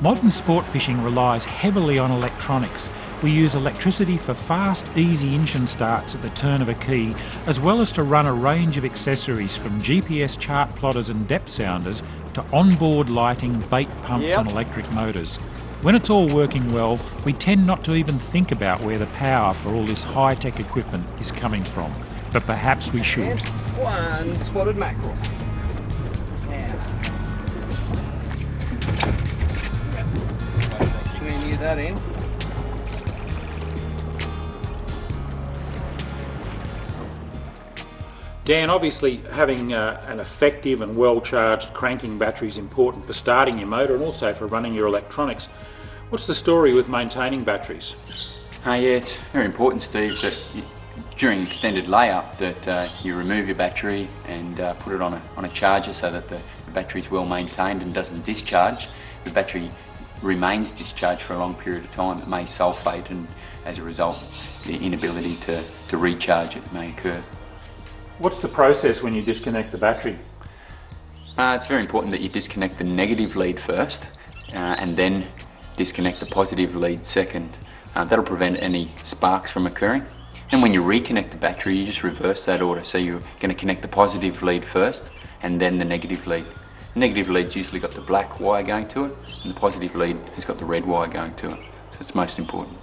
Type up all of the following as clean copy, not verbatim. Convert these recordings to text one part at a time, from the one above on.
Modern sport fishing relies heavily on electronics. We use electricity for fast, easy engine starts at the turn of a key, as well as to run a range of accessories from GPS chart plotters and depth sounders to onboard lighting, bait pumps and electric motors. When it's all working well, we tend not to even think about where the power for all this high-tech equipment is coming from. But perhaps we should. One spotted mackerel. Swing that in. Dan, obviously having an effective and well-charged cranking battery is important for starting your motor and also for running your electronics. What's the story with maintaining batteries? Yeah, it's very important, Steve, that during extended layup that you remove your battery and put it on a charger so that the battery is well maintained and doesn't discharge. The battery remains discharged for a long period of time. It may sulfate, and as a result the inability to recharge it may occur. What's the process when you disconnect the battery? It's very important that you disconnect the negative lead first and then disconnect the positive lead second. That'll prevent any sparks from occurring. And when you reconnect the battery, you just reverse that order. So you're going to connect the positive lead first and then the negative lead. The negative lead's usually got the black wire going to it, and the positive lead has got the red wire going to it. So it's most important.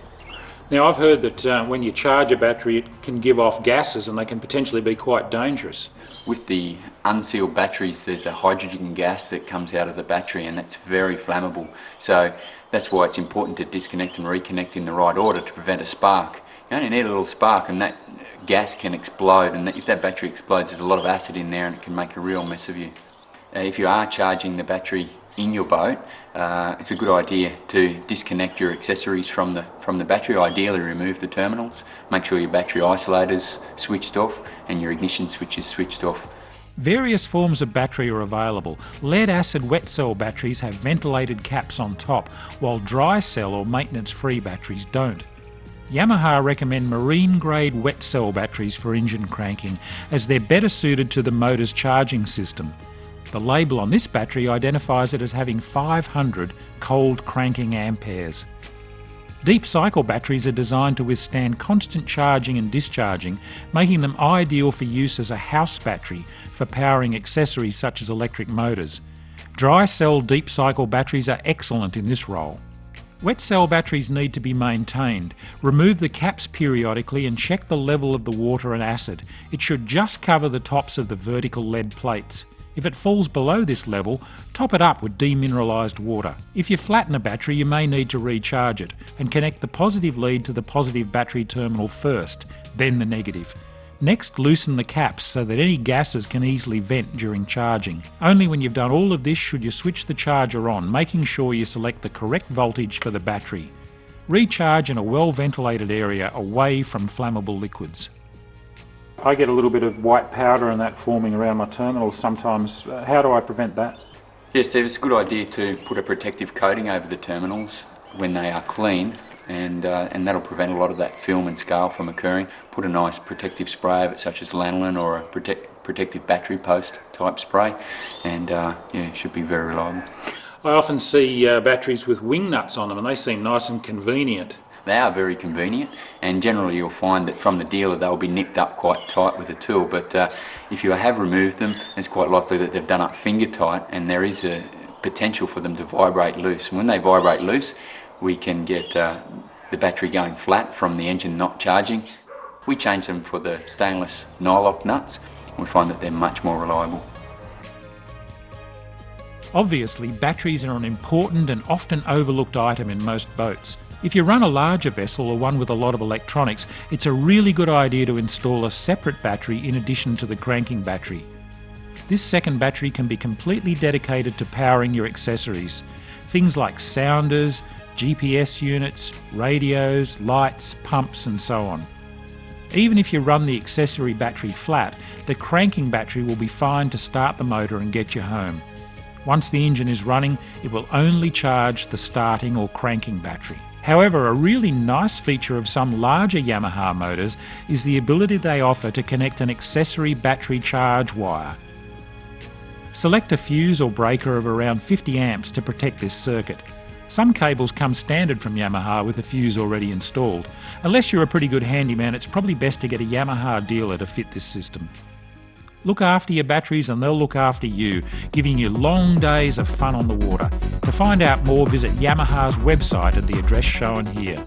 Now, I've heard that when you charge a battery it can give off gases and they can potentially be quite dangerous. With the unsealed batteries there's a hydrogen gas that comes out of the battery, and that's very flammable. So that's why it's important to disconnect and reconnect in the right order to prevent a spark. You only need a little spark and that gas can explode, and if that battery explodes there's a lot of acid in there and it can make a real mess of you. If you are charging the battery in your boat, it's a good idea to disconnect your accessories from the battery. Ideally remove the terminals, make sure your battery isolator's switched off and your ignition switch is switched off. Various forms of battery are available. Lead acid wet cell batteries have ventilated caps on top, while dry cell or maintenance-free batteries don't. Yamaha recommend marine-grade wet cell batteries for engine cranking, as they're better suited to the motor's charging system. The label on this battery identifies it as having 500 cold cranking amperes. Deep cycle batteries are designed to withstand constant charging and discharging, making them ideal for use as a house battery for powering accessories such as electric motors. Dry cell deep cycle batteries are excellent in this role. Wet cell batteries need to be maintained. Remove the caps periodically and check the level of the water and acid. It should just cover the tops of the vertical lead plates. If it falls below this level, top it up with demineralised water. If you flatten a battery, you may need to recharge it and connect the positive lead to the positive battery terminal first, then the negative. Next, loosen the caps so that any gases can easily vent during charging. Only when you've done all of this should you switch the charger on, making sure you select the correct voltage for the battery. Recharge in a well-ventilated area away from flammable liquids. I get a little bit of white powder and that forming around my terminals sometimes. How do I prevent that? Yes, Steve, it's a good idea to put a protective coating over the terminals when they are clean, and that'll prevent a lot of that film and scale from occurring. Put a nice protective spray of it, such as lanolin or a protective battery post type spray, and yeah, it should be very reliable. I often see batteries with wing nuts on them and they seem nice and convenient. They are very convenient, and generally you'll find that from the dealer they'll be nipped up quite tight with a tool, but if you have removed them, it's quite likely that they've done up finger tight, and there is a potential for them to vibrate loose. And when they vibrate loose, we can get the battery going flat from the engine not charging. We change them for the stainless nylock nuts, and we find that they're much more reliable. Obviously, batteries are an important and often overlooked item in most boats. If you run a larger vessel or one with a lot of electronics, it's a really good idea to install a separate battery in addition to the cranking battery. This second battery can be completely dedicated to powering your accessories. Things like sounders, GPS units, radios, lights, pumps and so on. Even if you run the accessory battery flat, the cranking battery will be fine to start the motor and get you home. Once the engine is running, it will only charge the starting or cranking battery. However, a really nice feature of some larger Yamaha motors is the ability they offer to connect an accessory battery charge wire. Select a fuse or breaker of around 50 amps to protect this circuit. Some cables come standard from Yamaha with a fuse already installed. Unless you're a pretty good handyman, it's probably best to get a Yamaha dealer to fit this system. Look after your batteries and they'll look after you, giving you long days of fun on the water. To find out more, visit Yamaha's website at the address shown here.